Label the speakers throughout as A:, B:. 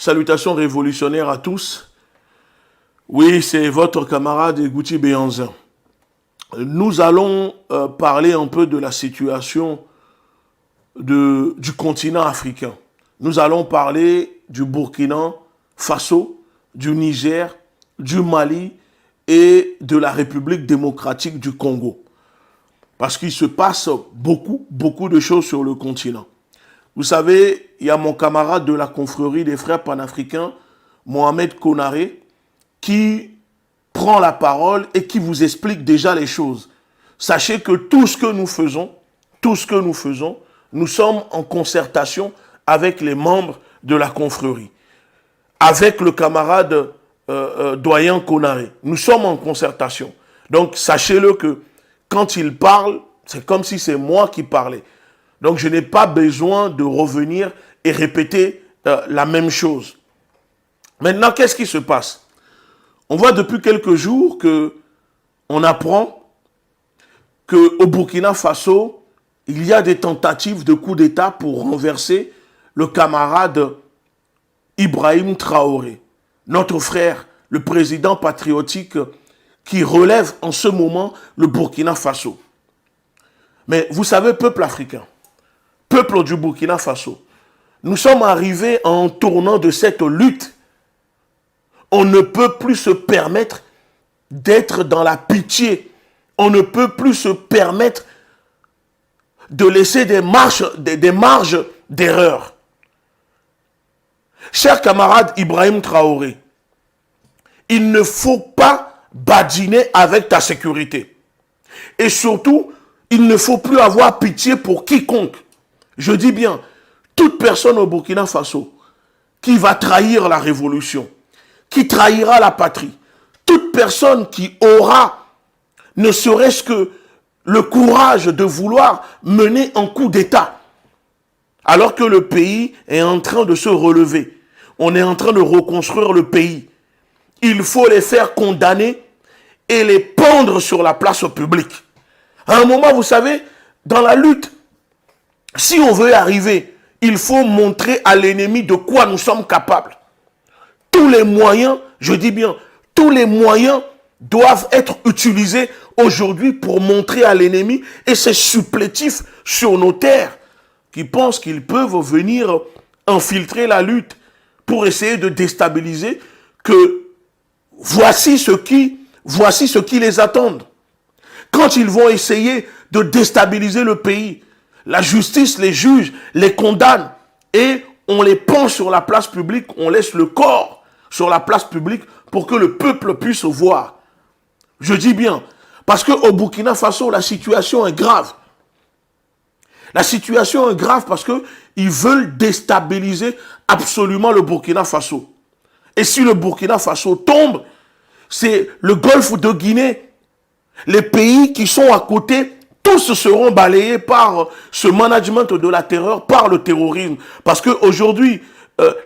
A: Salutations révolutionnaires à tous. Oui, c'est votre camarade Gouti Béanzin. Nous allons parler un peu de la situation du continent africain. Nous allons parler du Burkina Faso, du Niger, du Mali et de la République démocratique du Congo. Parce qu'il se passe beaucoup de choses sur le continent. Vous savez, il y a mon camarade de la confrérie des frères panafricains, Mohamed Konaré, qui prend la parole et qui vous explique déjà les choses. Sachez que tout ce que nous faisons, nous sommes en concertation avec les membres de la confrérie, avec le camarade doyen Konaré. Nous sommes en concertation. Donc, sachez-le que quand il parle, c'est comme si c'est moi qui parlais. Donc, je n'ai pas besoin de revenir et répéter la même chose. Maintenant, qu'est-ce qui se passe? On voit depuis quelques jours qu'on apprend qu'au Burkina Faso, il y a des tentatives de coup d'État pour renverser le camarade Ibrahim Traoré, notre frère, le président patriotique qui relève en ce moment le Burkina Faso. Mais vous savez, peuple africain, peuple du Burkina Faso, nous sommes arrivés à un tournant de cette lutte. On ne peut plus se permettre d'être dans la pitié. On ne peut plus se permettre de laisser des marges d'erreur. Cher camarade Ibrahim Traoré, il ne faut pas badiner avec ta sécurité. Et surtout, il ne faut plus avoir pitié pour quiconque. Je dis bien, toute personne au Burkina Faso qui va trahir la révolution, qui trahira la patrie, toute personne qui aura ne serait-ce que le courage de vouloir mener un coup d'État, alors que le pays est en train de se relever, on est en train de reconstruire le pays, il faut les faire condamner et les pendre sur la place publique. À un moment, vous savez, dans la lutte, si on veut y arriver, il faut montrer à l'ennemi de quoi nous sommes capables. Tous les moyens, je dis bien, tous les moyens doivent être utilisés aujourd'hui pour montrer à l'ennemi et ses supplétifs sur nos terres qui pensent qu'ils peuvent venir infiltrer la lutte pour essayer de déstabiliser, que voici ce qui les attend. Quand ils vont essayer de déstabiliser le pays, la justice les juge, les condamne et on les pend sur la place publique, on laisse le corps sur la place publique pour que le peuple puisse voir. Je dis bien, parce qu'au Burkina Faso, la situation est grave. La situation est grave parce qu'ils veulent déstabiliser absolument le Burkina Faso. Et si le Burkina Faso tombe, c'est le golfe de Guinée. Les pays qui sont à côté, tous seront balayés par ce management de la terreur, par le terrorisme. Parce qu'aujourd'hui,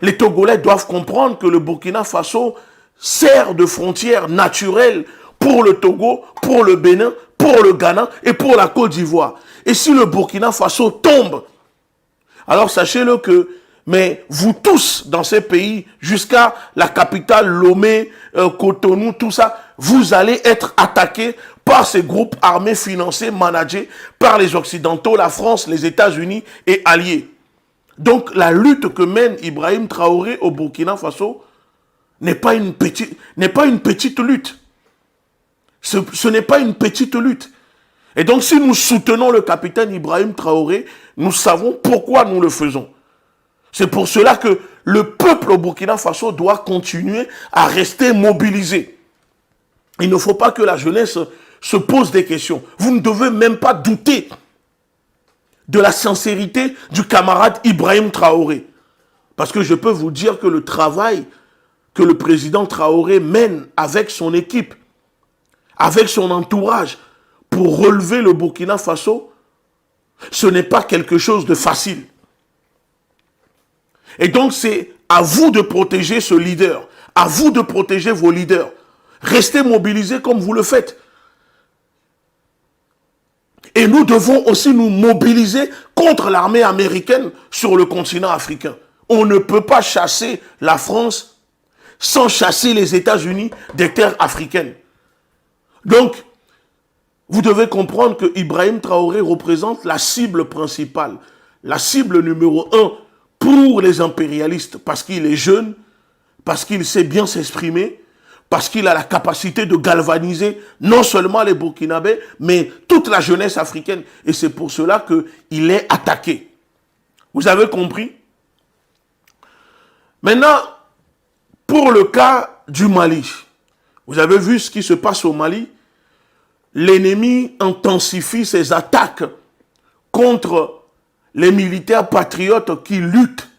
A: les Togolais doivent comprendre que le Burkina Faso sert de frontière naturelle pour le Togo, pour le Bénin, pour le Ghana et pour la Côte d'Ivoire. Et si le Burkina Faso tombe, alors sachez-le que, mais vous tous dans ces pays, jusqu'à la capitale Lomé, Cotonou, tout ça, vous allez être attaqués par ces groupes armés financés, managés par les Occidentaux, la France, les États-Unis et alliés. Donc la lutte que mène Ibrahim Traoré au Burkina Faso n'est pas une petite lutte. Ce n'est pas une petite lutte. Et donc si nous soutenons le capitaine Ibrahim Traoré, nous savons pourquoi nous le faisons. C'est pour cela que le peuple au Burkina Faso doit continuer à rester mobilisé. Il ne faut pas que la jeunesse se pose des questions. Vous ne devez même pas douter de la sincérité du camarade Ibrahim Traoré. Parce que je peux vous dire que le travail que le président Traoré mène avec son équipe, avec son entourage, pour relever le Burkina Faso, ce n'est pas quelque chose de facile. Et donc c'est à vous de protéger ce leader, à vous de protéger vos leaders. Restez mobilisés comme vous le faites. Et nous devons aussi nous mobiliser contre l'armée américaine sur le continent africain. On ne peut pas chasser la France sans chasser les États-Unis des terres africaines. Donc, vous devez comprendre que Ibrahim Traoré représente la cible principale, la cible numéro 1 pour les impérialistes, parce qu'il est jeune, parce qu'il sait bien s'exprimer, parce qu'il a la capacité de galvaniser non seulement les Burkinabés, mais toute la jeunesse africaine. Et c'est pour cela qu'il est attaqué. Vous avez compris? Maintenant, pour le cas du Mali, vous avez vu ce qui se passe au Mali? L'ennemi intensifie ses attaques contre les militaires patriotes qui luttent,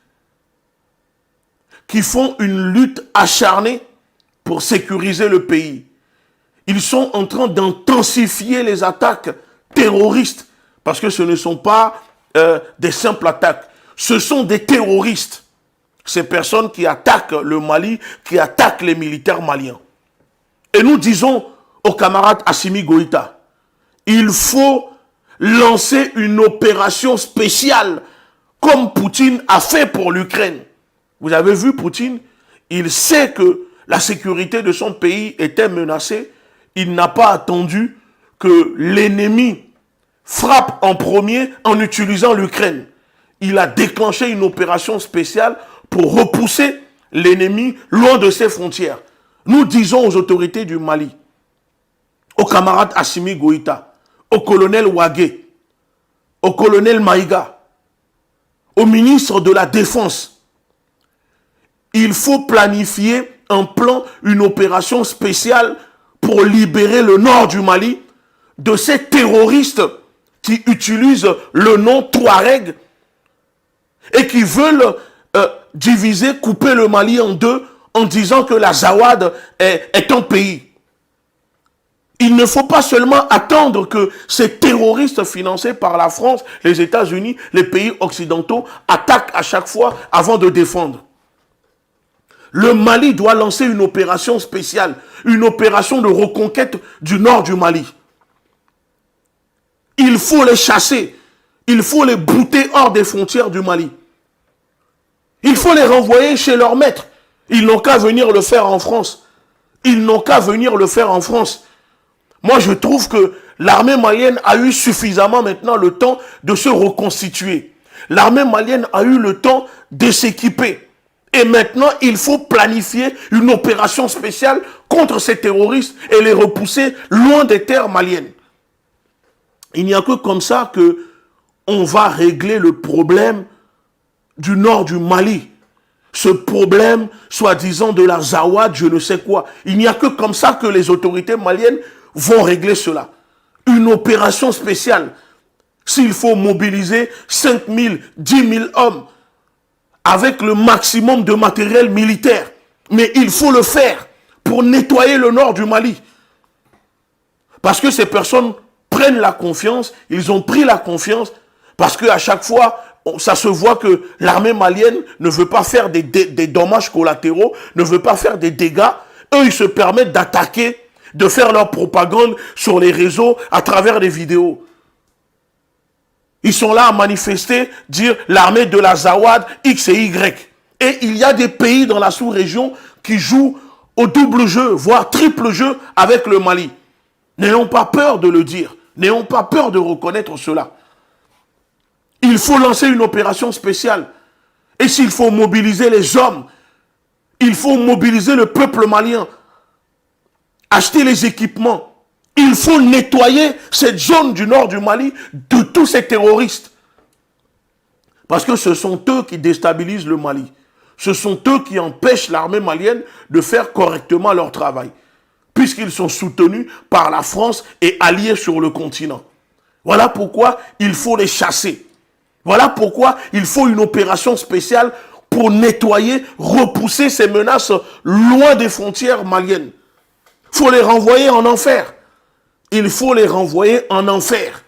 A: qui font une lutte acharnée pour sécuriser le pays. Ils sont en train d'intensifier les attaques terroristes, parce que ce ne sont pas des simples attaques, ce sont des terroristes. Ces personnes qui attaquent le Mali, qui attaquent les militaires maliens. Et nous disons au camarade Assimi Goïta, il faut lancer une opération spéciale comme Poutine a fait pour l'Ukraine. Vous avez vu Poutine, il sait que la sécurité de son pays était menacée. Il n'a pas attendu que l'ennemi frappe en premier en utilisant l'Ukraine. Il a déclenché une opération spéciale pour repousser l'ennemi loin de ses frontières. Nous disons aux autorités du Mali, au camarade Assimi Goïta, au colonel Ouagé, au colonel Maïga, au ministre de la Défense, il faut planifier un plan, une opération spéciale pour libérer le nord du Mali de ces terroristes qui utilisent le nom Touareg et qui veulent diviser, couper le Mali en deux en disant que la Zawad est un pays. Il ne faut pas seulement attendre que ces terroristes financés par la France, les États-Unis, les pays occidentaux attaquent à chaque fois avant de défendre. Le Mali doit lancer une opération spéciale, une opération de reconquête du nord du Mali. Il faut les chasser, il faut les bouter hors des frontières du Mali. Il faut les renvoyer chez leur maître. Ils n'ont qu'à venir le faire en France. Ils n'ont qu'à venir le faire en France. Moi, je trouve que l'armée malienne a eu suffisamment maintenant le temps de se reconstituer. L'armée malienne a eu le temps de s'équiper. Et maintenant, il faut planifier une opération spéciale contre ces terroristes et les repousser loin des terres maliennes. Il n'y a que comme ça que on va régler le problème du nord du Mali. Ce problème, soi-disant de la Zawad, je ne sais quoi. Il n'y a que comme ça que les autorités maliennes vont régler cela. Une opération spéciale. S'il faut mobiliser 5 000, 10 000 hommes avec le maximum de matériel militaire. Mais il faut le faire pour nettoyer le nord du Mali. Parce que ces personnes prennent la confiance, ils ont pris la confiance, parce qu'à chaque fois, ça se voit que l'armée malienne ne veut pas faire des dommages collatéraux, ne veut pas faire des dégâts. Eux, ils se permettent d'attaquer, de faire leur propagande sur les réseaux à travers des vidéos. Ils sont là à manifester, dire l'armée de la Zawad, X et Y. Et il y a des pays dans la sous-région qui jouent au double jeu, voire triple jeu avec le Mali. N'ayons pas peur de le dire. N'ayons pas peur de reconnaître cela. Il faut lancer une opération spéciale. Et s'il faut mobiliser les hommes, il faut mobiliser le peuple malien. Acheter les équipements. Il faut nettoyer cette zone du nord du Mali de tous ces terroristes. Parce que ce sont eux qui déstabilisent le Mali. Ce sont eux qui empêchent l'armée malienne de faire correctement leur travail. Puisqu'ils sont soutenus par la France et alliés sur le continent. Voilà pourquoi il faut les chasser. Voilà pourquoi il faut une opération spéciale pour nettoyer, repousser ces menaces loin des frontières maliennes. Il faut les renvoyer en enfer. Il faut les renvoyer en enfer.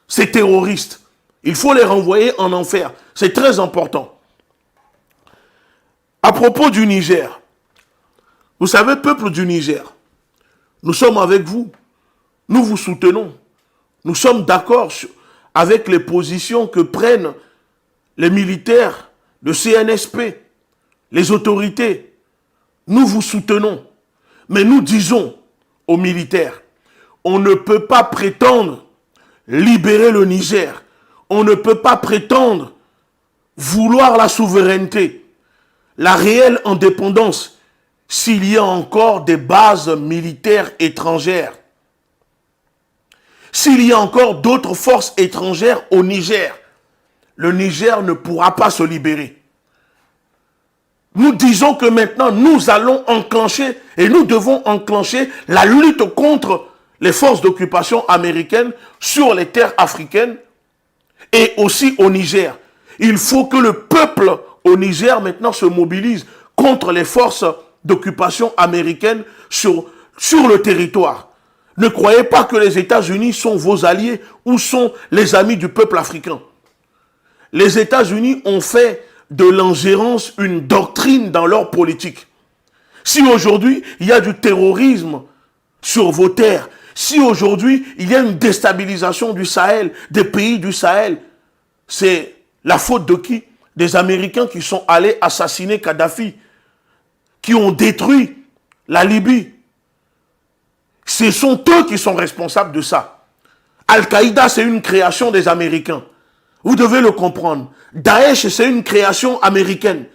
A: Ces terroristes, il faut les renvoyer en enfer. C'est très important. À propos du Niger, vous savez, peuple du Niger, nous sommes avec vous. Nous vous soutenons. Nous sommes d'accord avec les positions que prennent les militaires le CNSP, les autorités, nous vous soutenons. Mais nous disons aux militaires, on ne peut pas prétendre libérer le Niger. On ne peut pas prétendre vouloir la souveraineté, la réelle indépendance, s'il y a encore des bases militaires étrangères. S'il y a encore d'autres forces étrangères au Niger, le Niger ne pourra pas se libérer. Nous disons que maintenant, nous allons enclencher, et nous devons enclencher la lutte contre les forces d'occupation américaines sur les terres africaines et aussi au Niger. Il faut que le peuple au Niger maintenant se mobilise contre les forces d'occupation américaines sur le territoire. Ne croyez pas que les États-Unis sont vos alliés ou sont les amis du peuple africain. Les États-Unis ont fait de l'ingérence une doctrine dans leur politique. Si aujourd'hui il y a du terrorisme sur vos terres, si aujourd'hui il y a une déstabilisation du Sahel, des pays du Sahel, c'est la faute de qui? Des Américains qui sont allés assassiner Kadhafi, qui ont détruit la Libye. Ce sont eux qui sont responsables de ça. Al-Qaïda, c'est une création des Américains. Vous devez le comprendre. Daesh, c'est une création américaine.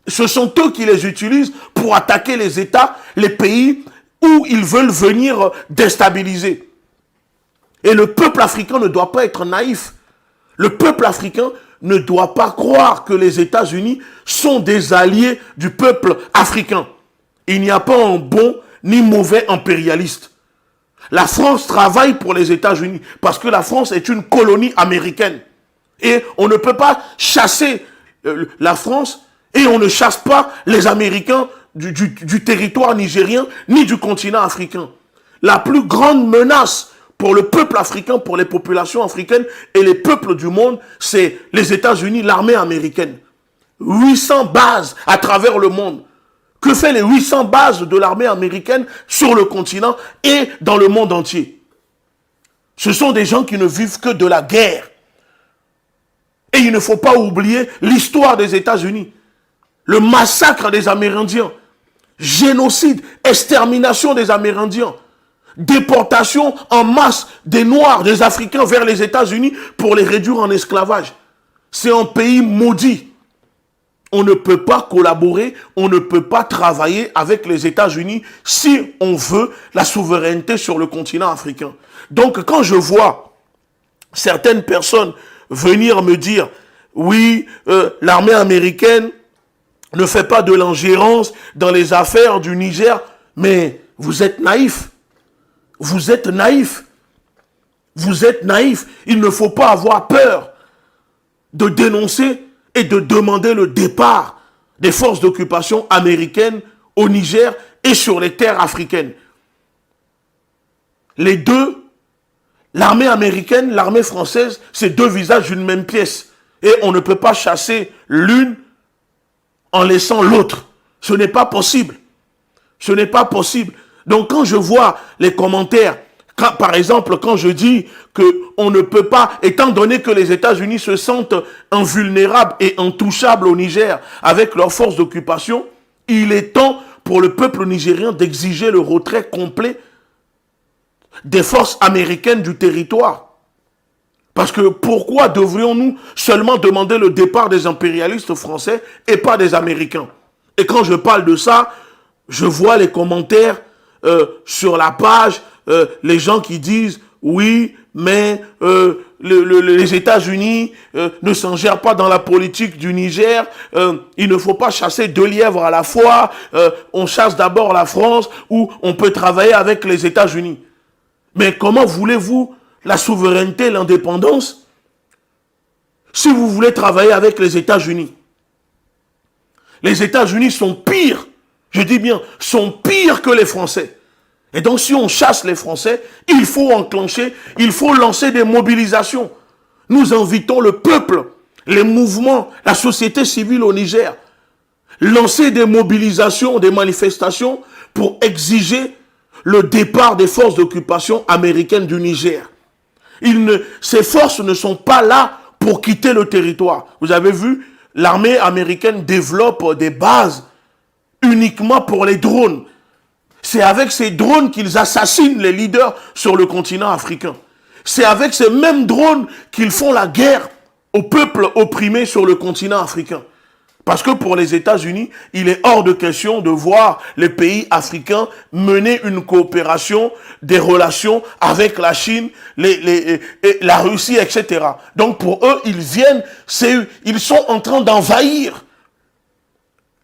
A: Ce sont eux qui les utilisent pour attaquer les États, les pays où ils veulent venir déstabiliser. Et le peuple africain ne doit pas être naïf. Le peuple africain ne doit pas croire que les États-Unis sont des alliés du peuple africain. Il n'y a pas un bon ni mauvais impérialiste. La France travaille pour les États-Unis parce que la France est une colonie américaine. Et on ne peut pas chasser la France et on ne chasse pas les Américains du territoire nigérien ni du continent africain. La plus grande menace pour le peuple africain, pour les populations africaines et les peuples du monde, c'est les États-Unis, l'armée américaine. 800 bases à travers le monde. Que fait les 800 bases de l'armée américaine sur le continent et dans le monde entier? Ce sont des gens qui ne vivent que de la guerre. Et il ne faut pas oublier l'histoire des États-Unis. Le massacre des Amérindiens. Génocide, extermination des Amérindiens. Déportation en masse des Noirs, des Africains vers les États-Unis pour les réduire en esclavage. C'est un pays maudit. On ne peut pas collaborer, on ne peut pas travailler avec les États-Unis si on veut la souveraineté sur le continent africain. Donc quand je vois certaines personnes venir me dire, oui, l'armée américaine ne fait pas de l'ingérence dans les affaires du Niger, mais vous êtes naïfs. Vous êtes naïfs. Vous êtes naïfs. Il ne faut pas avoir peur de dénoncer et de demander le départ des forces d'occupation américaines au Niger et sur les terres africaines. Les deux, l'armée américaine, l'armée française, c'est deux visages d'une même pièce. Et on ne peut pas chasser l'une en laissant l'autre. Ce n'est pas possible. Ce n'est pas possible. Donc quand je vois les commentaires, par exemple, quand je dis qu'on ne peut pas, étant donné que les États-Unis se sentent invulnérables et intouchables au Niger avec leurs forces d'occupation, il est temps pour le peuple nigérien d'exiger le retrait complet des forces américaines du territoire. Parce que pourquoi devrions-nous seulement demander le départ des impérialistes français et pas des Américains? Et quand je parle de ça, je vois les commentaires sur la page, les gens qui disent oui, mais les États-Unis ne s'ingèrent pas dans la politique du Niger, il ne faut pas chasser deux lièvres à la fois, on chasse d'abord la France ou on peut travailler avec les États-Unis. Mais comment voulez-vous la souveraineté, l'indépendance si vous voulez travailler avec les États-Unis? Les États-Unis sont pires, je dis bien, sont pires que les Français. Et donc si on chasse les Français, il faut enclencher, il faut lancer des mobilisations. Nous invitons le peuple, les mouvements, la société civile au Niger, lancer des mobilisations, des manifestations pour exiger le départ des forces d'occupation américaines du Niger. Ces forces ne sont pas là pour quitter le territoire. Vous avez vu l'armée américaine développe des bases uniquement pour les drones. C'est avec ces drones qu'ils assassinent les leaders sur le continent africain. C'est avec ces mêmes drones qu'ils font la guerre aux peuples opprimés sur le continent africain. Parce que pour les États-Unis, il est hors de question de voir les pays africains mener une coopération, des relations avec la Chine, la Russie, etc. Donc pour eux, ils sont en train d'envahir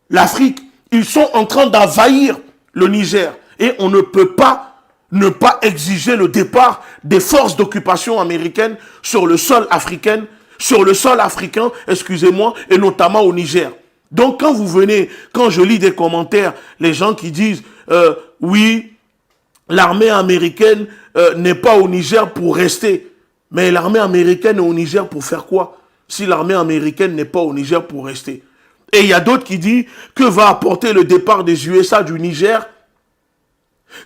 A: l'Afrique. Ils sont en train d'envahir le Niger. Et on ne peut pas ne pas exiger le départ des forces d'occupation américaines sur le sol africain, excusez-moi, et notamment au Niger. Donc quand je lis des commentaires, les gens qui disent oui, l'armée américaine n'est pas au Niger pour rester. Mais l'armée américaine est au Niger pour faire quoi? Si l'armée américaine n'est pas au Niger pour rester. Et il y a d'autres qui disent que va apporter le départ des USA du Niger?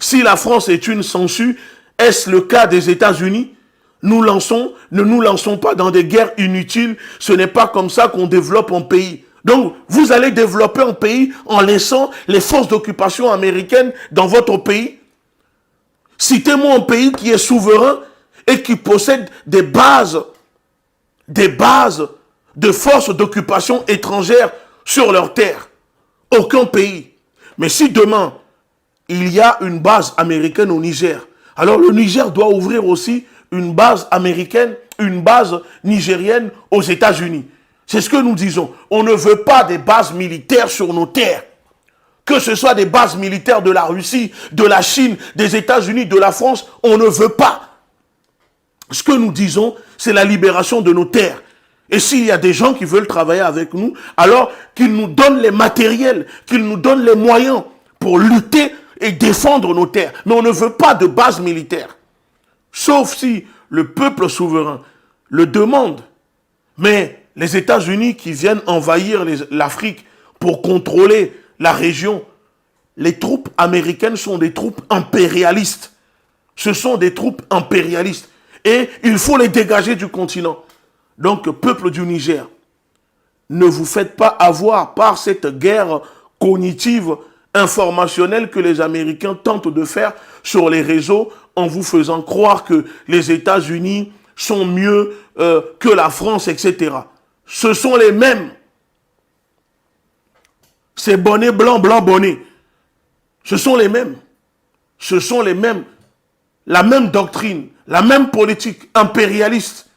A: Si la France est une sangsue, est-ce le cas des États-Unis? Ne nous lançons pas dans des guerres inutiles. Ce n'est pas comme ça qu'on développe un pays. Donc, vous allez développer un pays en laissant les forces d'occupation américaines dans votre pays. Citez-moi un pays qui est souverain et qui possède des bases de forces d'occupation étrangères sur leur terre. Aucun pays. Mais si demain, il y a une base américaine au Niger, alors le Niger doit ouvrir aussi une base américaine, une base nigérienne aux États-Unis. C'est ce que nous disons. On ne veut pas des bases militaires sur nos terres. Que ce soit des bases militaires de la Russie, de la Chine, des États-Unis, de la France, on ne veut pas. Ce que nous disons, c'est la libération de nos terres. Et s'il y a des gens qui veulent travailler avec nous, alors qu'ils nous donnent les matériels, qu'ils nous donnent les moyens pour lutter et défendre nos terres. Mais on ne veut pas de base militaire. Sauf si le peuple souverain le demande. Mais les États-Unis qui viennent envahir l'Afrique pour contrôler la région, les troupes américaines sont des troupes impérialistes. Ce sont des troupes impérialistes. Et il faut les dégager du continent. Donc, peuple du Niger, ne vous faites pas avoir par cette guerre cognitive, informationnelle que les Américains tentent de faire sur les réseaux en vous faisant croire que les États-Unis sont mieux que la France, etc. Ce sont les mêmes. C'est bonnet blanc, blanc bonnet. Ce sont les mêmes. Ce sont les mêmes. La même doctrine, la même politique impérialiste.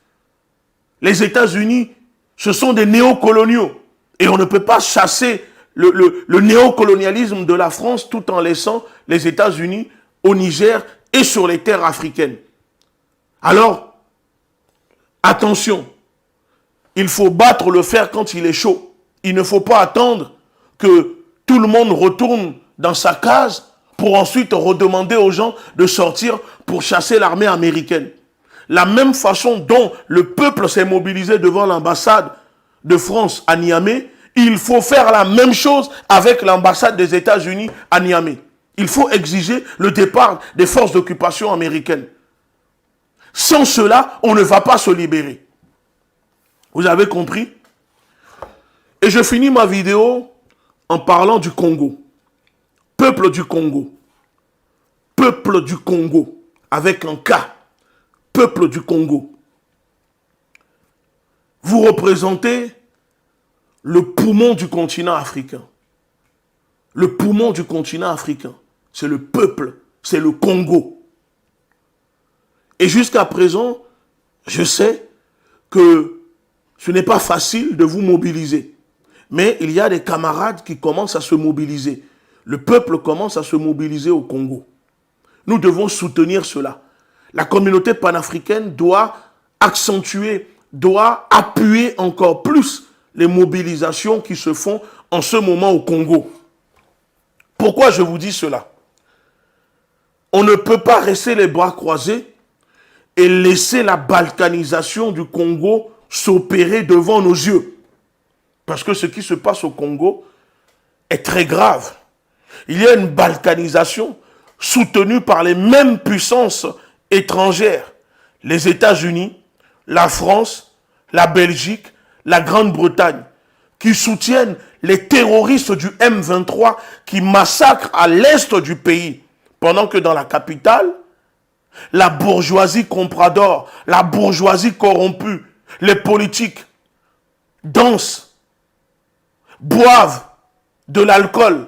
A: Les États-Unis, ce sont des néocoloniaux. Et on ne peut pas chasser le néocolonialisme de la France tout en laissant les États-Unis au Niger et sur les terres africaines. Alors, attention, il faut battre le fer quand il est chaud. Il ne faut pas attendre que tout le monde retourne dans sa case pour ensuite redemander aux gens de sortir pour chasser l'armée américaine. La même façon dont le peuple s'est mobilisé devant l'ambassade de France à Niamey, il faut faire la même chose avec l'ambassade des États-Unis à Niamey. Il faut exiger le départ des forces d'occupation américaines. Sans cela, on ne va pas se libérer. Vous avez compris? Et je finis ma vidéo en parlant du Congo. Peuple du Congo. Peuple du Congo. Avec un K. Peuple du Congo. Vous représentez le poumon du continent africain. Le poumon du continent africain. C'est le peuple. C'est le Congo. Et jusqu'à présent, je sais que ce n'est pas facile de vous mobiliser. Mais il y a des camarades qui commencent à se mobiliser. Le peuple commence à se mobiliser au Congo. Nous devons soutenir cela. La communauté panafricaine doit accentuer, doit appuyer encore plus les mobilisations qui se font en ce moment au Congo. Pourquoi je vous dis cela? On ne peut pas rester les bras croisés et laisser la balkanisation du Congo s'opérer devant nos yeux. Parce que ce qui se passe au Congo est très grave. Il y a une balkanisation soutenue par les mêmes puissances étrangères. Les États-Unis, la France, la Belgique, la Grande-Bretagne, qui soutiennent les terroristes du M23 qui massacrent à l'est du pays, pendant que dans la capitale, la bourgeoisie comprador, la bourgeoisie corrompue, les politiques dansent, boivent de l'alcool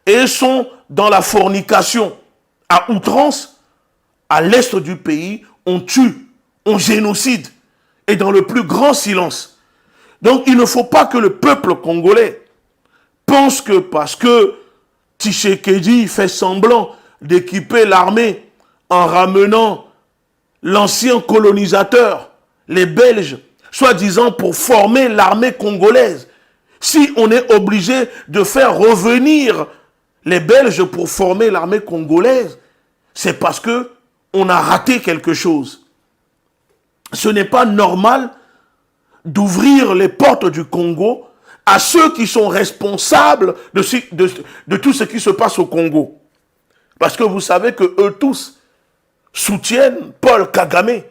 A: et sont dans la fornication à outrance. À l'est du pays, on tue, on génocide et dans le plus grand silence. Donc il ne faut pas que le peuple congolais pense que parce que Tshisekedi fait semblant d'équiper l'armée en ramenant l'ancien colonisateur, les Belges, soi-disant pour former l'armée congolaise. Si on est obligé de faire revenir les Belges pour former l'armée congolaise, c'est parce que on a raté quelque chose. Ce n'est pas normal d'ouvrir les portes du Congo à ceux qui sont responsables de tout ce qui se passe au Congo. Parce que vous savez que eux tous soutiennent Paul Kagame,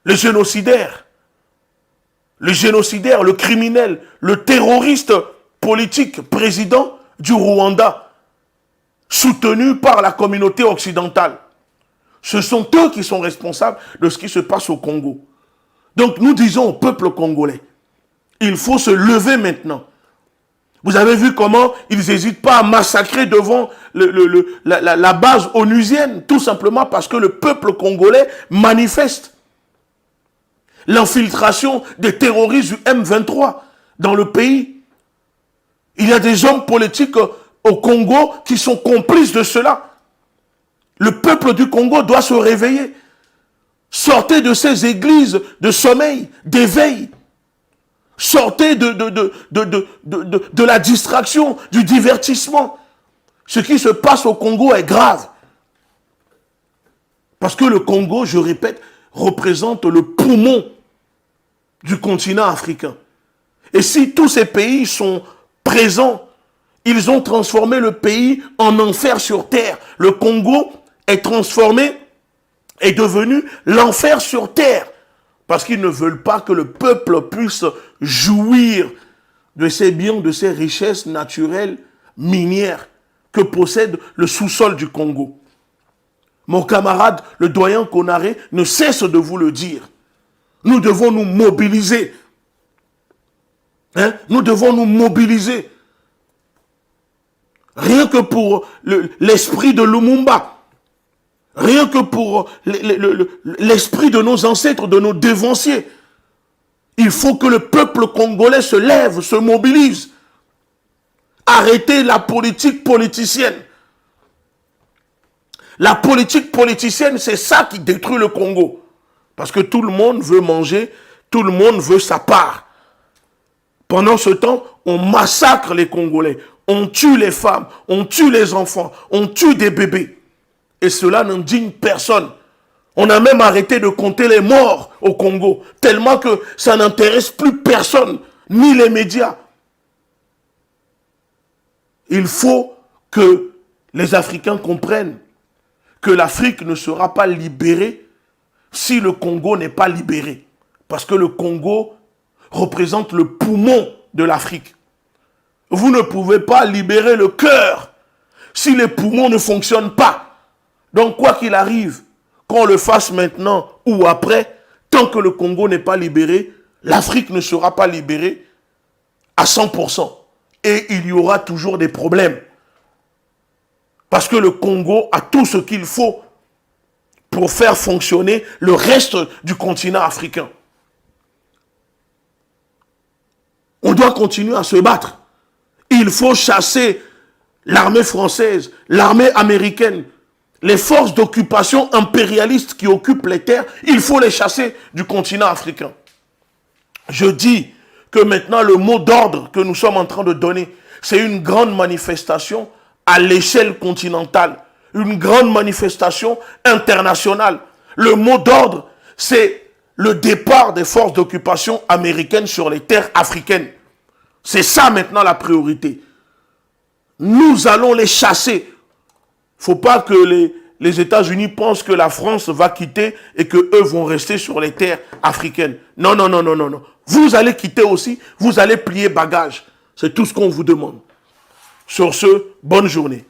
A: le génocidaire, le criminel, le terroriste politique, président du Rwanda, soutenu par la communauté occidentale. Ce sont eux qui sont responsables de ce qui se passe au Congo. Donc nous disons au peuple congolais, il faut se lever maintenant. Vous avez vu comment ils n'hésitent pas à massacrer devant la base onusienne, tout simplement parce que le peuple congolais manifeste. L'infiltration des terroristes du M23 dans le pays. Il y a des hommes politiques au Congo qui sont complices de cela. Le peuple du Congo doit se réveiller. Sortez de ces églises de sommeil, d'éveil. Sortez de la distraction, du divertissement. Ce qui se passe au Congo est grave. Parce que le Congo, je répète, représente le poumon du continent africain. Et si tous ces pays sont présents, ils ont transformé le pays en enfer sur terre. Le Congo est transformé, est devenu l'enfer sur terre. Parce qu'ils ne veulent pas que le peuple puisse jouir de ces biens, de ces richesses naturelles minières que possède le sous-sol du Congo. Mon camarade, le doyen Konaré, ne cesse de vous le dire. Nous devons nous mobiliser. Nous devons nous mobiliser. Rien que pour l'esprit de Lumumba. Rien que pour l'esprit de nos ancêtres, de nos dévanciers. Il faut que le peuple congolais se lève, se mobilise. Arrêtez la politique politicienne. La politique politicienne, c'est ça qui détruit le Congo. Parce que tout le monde veut manger, tout le monde veut sa part. Pendant ce temps, on massacre les Congolais. On tue les femmes, on tue les enfants, on tue des bébés. Et cela n'indigne personne. On a même arrêté de compter les morts au Congo, tellement que ça n'intéresse plus personne, ni les médias. Il faut que les Africains comprennent que l'Afrique ne sera pas libérée si le Congo n'est pas libéré. Parce que le Congo représente le poumon de l'Afrique. Vous ne pouvez pas libérer le cœur si les poumons ne fonctionnent pas. Donc quoi qu'il arrive, qu'on le fasse maintenant ou après, tant que le Congo n'est pas libéré, l'Afrique ne sera pas libérée à 100%. Et il y aura toujours des problèmes. Parce que le Congo a tout ce qu'il faut pour faire fonctionner le reste du continent africain. On doit continuer à se battre. Il faut chasser l'armée française, l'armée américaine, les forces d'occupation impérialistes qui occupent les terres. Il faut les chasser du continent africain. Je dis que maintenant le mot d'ordre que nous sommes en train de donner, c'est une grande manifestation à l'échelle continentale, une grande manifestation internationale. Le mot d'ordre, c'est le départ des forces d'occupation américaines sur les terres africaines. C'est ça maintenant la priorité. Nous allons les chasser. Il ne faut pas que les États-Unis pensent que la France va quitter et que eux vont rester sur les terres africaines. Non, non, non, non, non, non. Vous allez quitter aussi, vous allez plier bagage. C'est tout ce qu'on vous demande. Sur ce, bonne journée.